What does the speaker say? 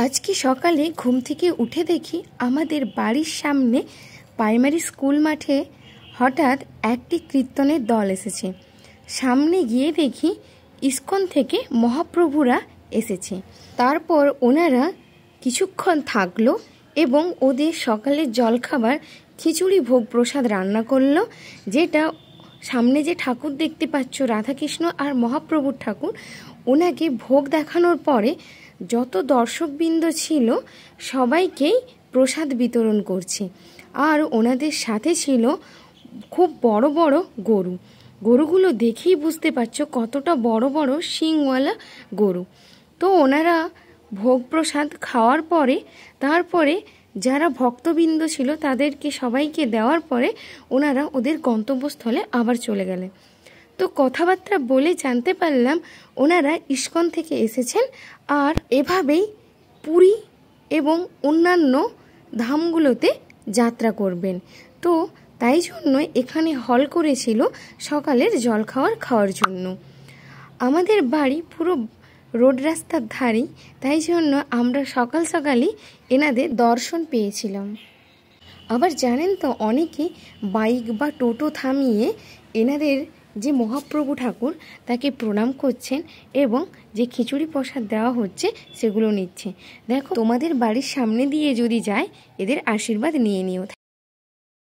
আজকে সকালে ঘুম থেকে উঠে দেখি আমাদের বাড়ির সামনে প্রাইমারি স্কুল মাঠে হঠাৎ একটি কীর্তনের দল এসেছে। সামনে গিয়ে দেখি ইস্কন থেকে মহাপ্রভুরা এসেছে। তারপর ওনারা কিছুক্ষণ থাকলো এবং ওদের সকালের জলখাবার খিচুড়ি ভোগ প্রসাদ রান্না করলো, যেটা সামনে যে ঠাকুর দেখতে পাচ্ছ রাধাকৃষ্ণ আর মহাপ্রভুর ঠাকুর, ওনাকে ভোগ দেখানোর পরে যত দর্শকবৃন্দ ছিল সবাইকেই প্রসাদ বিতরণ করছে। আর ওনাদের সাথে ছিল খুব বড় বড় গরু। গরুগুলো দেখেই বুঝতে পারছো কতটা বড় বড় শিংওয়ালা গরু। তো ওনারা ভোগ প্রসাদ খাওয়ার পরে তারপরে যারা ভক্তবৃন্দ ছিল তাদেরকে সবাইকে দেওয়ার পরে ওনারা ওদের গন্তব্যস্থলে আবার চলে গেলেন। তো কথাবার্তা বলে জানতে পারলাম ওনারা ইস্কন থেকে এসেছেন আর এভাবেই পুরী এবং অন্যান্য ধামগুলোতে যাত্রা করবেন। তো তাই জন্য এখানে হল করেছিল সকালের খাওয়ার জন্য। আমাদের বাড়ি পুরো রোড রাস্তার ধারেই, তাই জন্য আমরা সকাল সকালই এনাদের দর্শন পেয়েছিলাম। আবার জানেন তো, অনেকে বাইক বা টোটো থামিয়ে এনাদের যে মহাপ্রভু ঠাকুর তাকে প্রণাম করছেন এবং যে খিচুড়ি প্রসাদ দেওয়া হচ্ছে সেগুলো নিচ্ছে। দেখো, তোমাদের বাড়ির সামনে দিয়ে যদি যায় এদের আশীর্বাদ নিয়ে নিও।